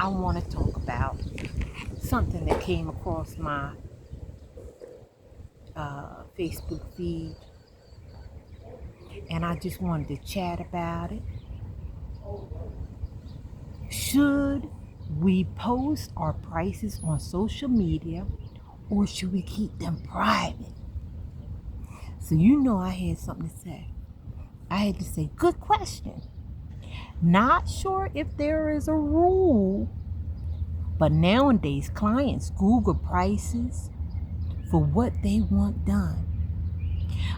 I want to talk about something that came across my Facebook feed, and I just wanted to chat about it. Should we post our prices on social media, or should we keep them private? So I had something to say. I had to say, good question. Not sure if there is a rule, but nowadays clients Google prices for what they want done.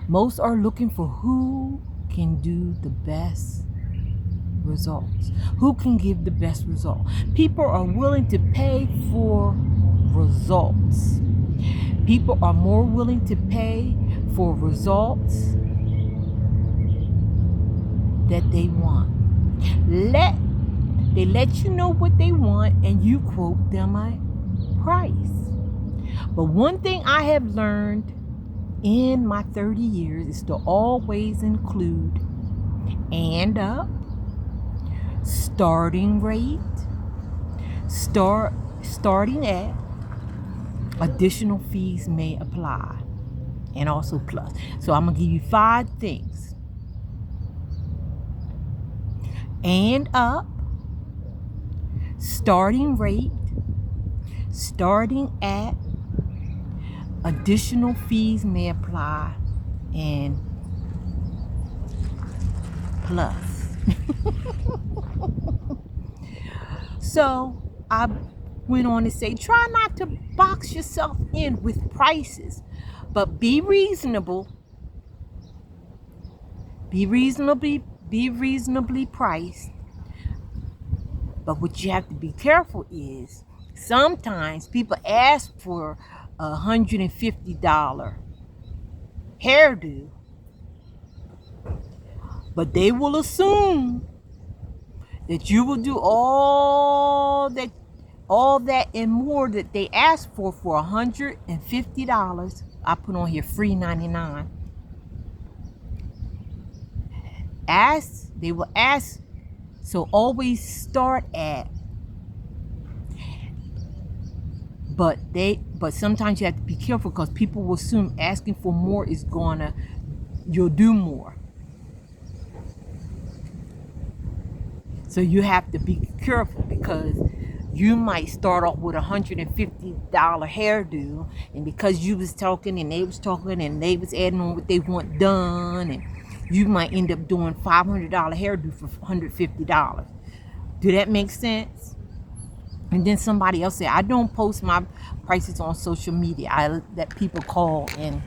Most are looking for who can do the best results. Who can give the best result? People are willing to pay for results. People are more willing to pay for results that they want. They let you know what they want and you quote them a price. But one thing I have learned in my 30 years is to always include and up, starting rate, starting at, additional fees may apply, and also plus. So I'm gonna give you 5 things. And up, starting rate, starting at, additional fees may apply, and plus. So I went on to say, try not to box yourself in with prices, but be reasonable. Be reasonably priced. But what you have to be careful is sometimes people ask for $150 hairdo, but they will assume that you will do all that and more that they ask for $150. I put on here free 99. They will ask. So always start at. But sometimes you have to be careful because people will assume asking for more is you'll do more. So you have to be careful because you might start off with $150 hairdo, and because you was talking and they was talking and they was adding on what they want done, and you might end up doing $500 hairdo for $150. Do that make sense? And then somebody else said, I don't post my prices on social media. I let people call and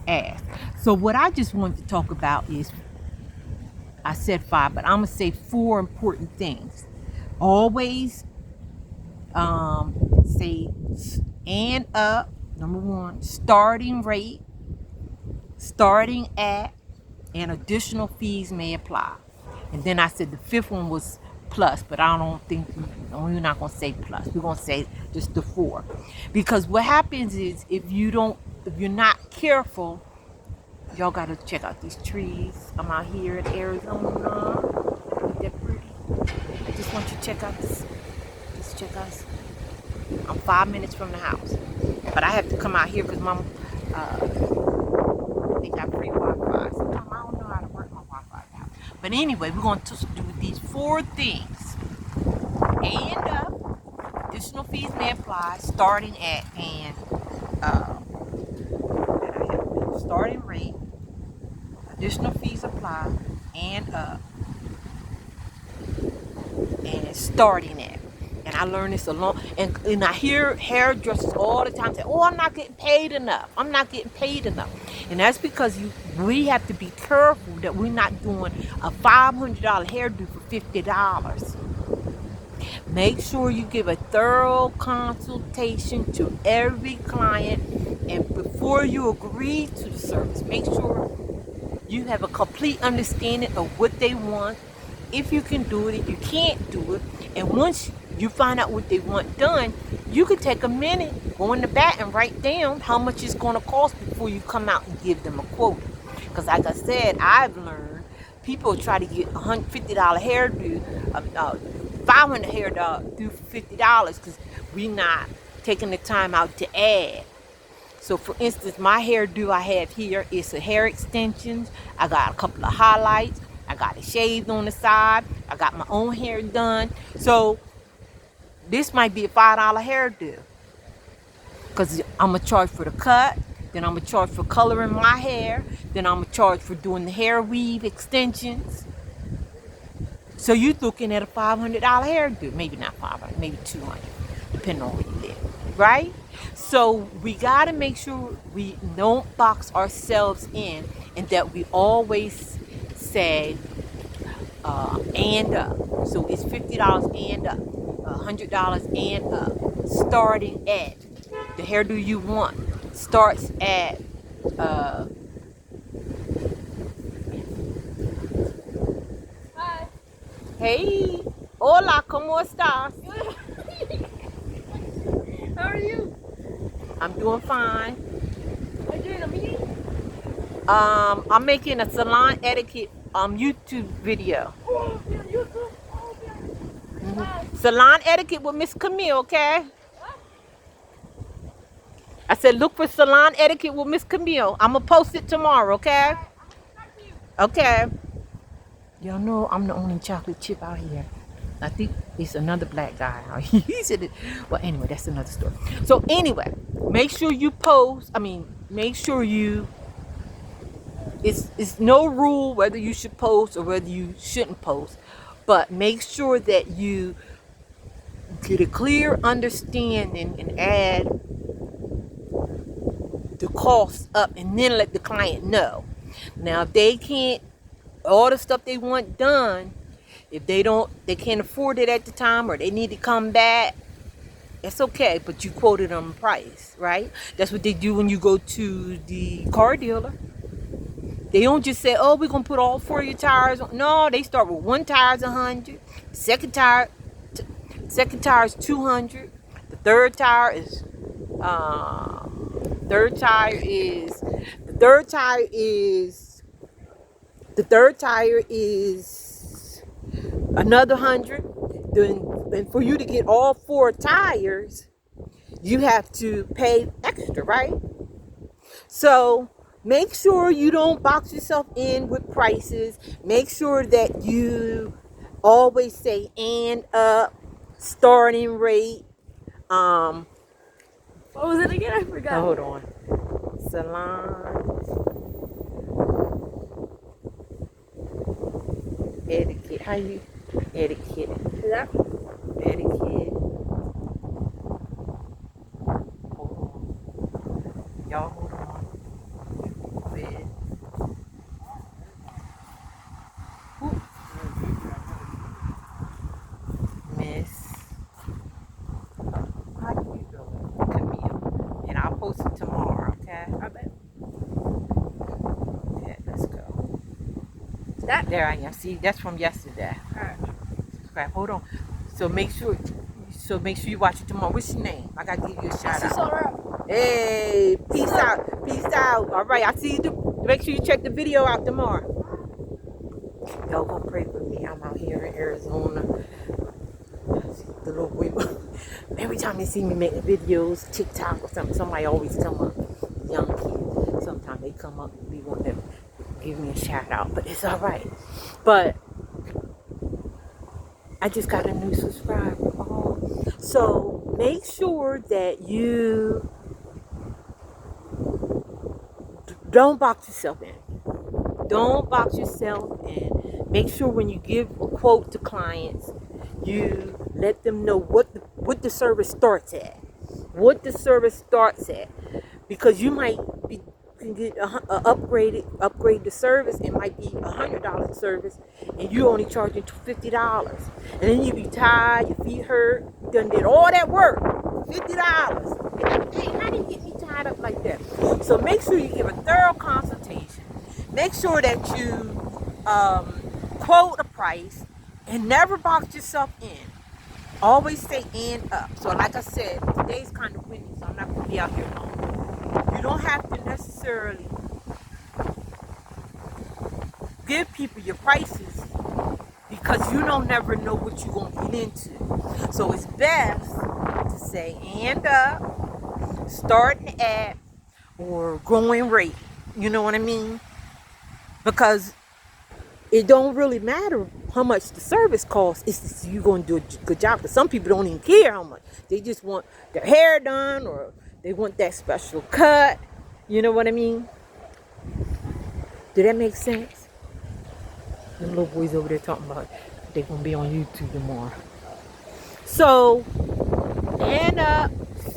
ask. So what I just wanted to talk about is, I said 5, but I'm going to say 4 important things. Always say and up. Number 1, starting rate, starting at, and additional fees may apply. And then I said the 5th one was plus, but I don't think we're not going to say plus. We're going to say just the 4. Because what happens is if you're not careful, y'all got to check out these trees. I'm out here in Arizona. Ain't that pretty? I just want you to check out this. Just check out this. I'm 5 minutes from the house. But I have to come out here because they got free Wi-Fi. Sometimes I don't know how to work my Wi-Fi now. But anyway, we're going to do these 4 things. And up, additional fees may apply, starting at, and starting rate, additional fees apply, and up, and starting at. And I learned this and I hear hairdressers all the time say, oh, I'm not getting paid enough. I'm not getting paid enough. And that's because we have to be careful that we're not doing a $500 hairdo for $50. Make sure you give a thorough consultation to every client, and before you agree to the service, make sure you have a complete understanding of what they want, if you can do it, if you can't do it. And once you find out what they want done, you can take a minute, go in the back and write down how much it's going to cost before you come out and give them a quote. Because like I said, I've learned people try to get $150 hairdo, 500 hair do $50 because we not taking the time out to add. So for instance, my hairdo I have here is a hair extensions. I got a couple of highlights. I got it shaved on the side. I got my own hair done. So this might be a $5 hairdo because I'm gonna charge for the cut. Then I'm gonna charge for coloring my hair. Then I'm gonna charge for doing the hair weave extensions. So you're looking at a $500 hairdo. Maybe not 500, maybe 200, depending on where you live, right? So we gotta make sure we don't box ourselves in, and that we always say and up. So it's $50 and up, $100 and up, starting at the hairdo you want starts at Hi. hey, hola, ¿cómo estás? How are you? I'm doing fine. Are you doing a meeting? I'm making a salon etiquette YouTube video. Oh, yeah, you too. Oh, yeah. Hi. Salon etiquette with Ms. Camille, okay? I said look for salon etiquette with Ms. Camille. I'm gonna post it tomorrow, okay? Okay. Y'all know I'm the only chocolate chip out here. I think it's another black guy out here. He said it. Well, anyway, that's another story. So anyway, make sure you post. Make sure you. It's no rule whether you should post or whether you shouldn't post, but make sure that you get a clear understanding and add the cost up, and then let the client know. Now, if they can't, all the stuff they want done, if they can't afford it at the time, or they need to come back, it's okay, but you quoted them a price, right? That's what they do when you go to the car dealer. They don't just say, oh, we're going to put all 4 of your tires on. No, they start with one tire's 100, second tire is 200, the third tire is another 100. Then for you to get all 4 tires, you have to pay extra, right? So make sure you don't box yourself in with prices. Make sure that you always say and up, starting rate. What was it again? I forgot. Hold on. Salon etiquette. How you etiquette? Is that? Etiquette. Hold on. Y'all hold on. With who? Miss. How do you do it? Camille. And I'll post it tomorrow, okay? I bet. Okay, let's go. That? There I am. See, that's from yesterday. Alright. Crap, hold on. So make sure you watch it tomorrow. What's your name? I gotta give you a shout out. Hey, peace out. Peace out. All right, I see you. Make sure you check the video out tomorrow. Y'all gonna pray for me. I'm out here in Arizona. The little people. Every time they see me making videos, TikTok or something, somebody always come up. Young kids. Sometimes they come up and we want them to give me a shout out. But it's alright. But I just got a new subscriber. Oh. So make sure that you don't box yourself in. Don't box yourself in. Make sure when you give a quote to clients, you let them know what the service starts at. What the service starts at. Because you might can get upgrade the service. It might be $100 service, and you're only charging $50. And then you be tired, your feet hurt, you done did all that work, $50. Hey, how do you get me tied up like that? So make sure you give a thorough consultation. Make sure that you quote a price and never box yourself in. Always say and up. So like I said, today's kind of windy, so I'm not going to be out here long. You don't have to necessarily give people your prices, because because you don't never know what you're going to get into. So it's best to say hand up, starting at, or growing rate. You know what I mean? Because it don't really matter how much the service costs. It's just you going to do a good job. Because some people don't even care how much. They just want their hair done, or they want that special cut. You know what I mean? Did that make sense? Them little boys over there talking about they're going to be on YouTube tomorrow. So, end up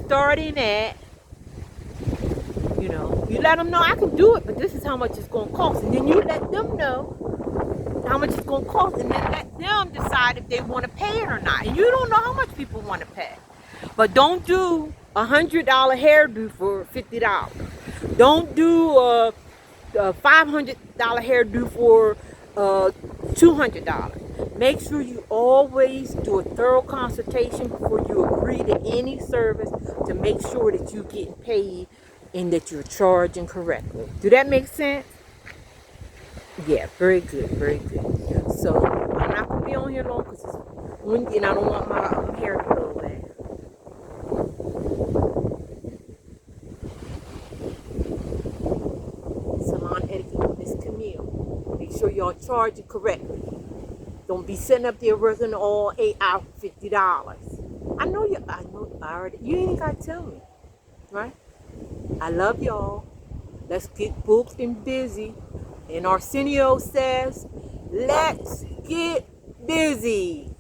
starting at, you let them know I can do it, but this is how much it's going to cost. And then you let them know how much it's going to cost, and then let them decide if they want to pay it or not. And you don't know how much people want to pay. But don't do $100 hairdo for $50. Don't do a $500 hairdo for $200. Make sure you always do a thorough consultation before you agree to any service, to make sure that you're getting paid and that you're charging correctly. Do that make sense? Yeah, very good, very good. So I'm not gonna be on here long because it's windy and I don't want my hair to blow away. Salon etiquette with Ms.Camille. Make sure y'all charge it correctly. Don't be sitting up there working all 8 hours, $50. I know, I already, you ain't gotta tell me, right? I love y'all. Let's get booked and busy. And Arsenio says, let's get busy.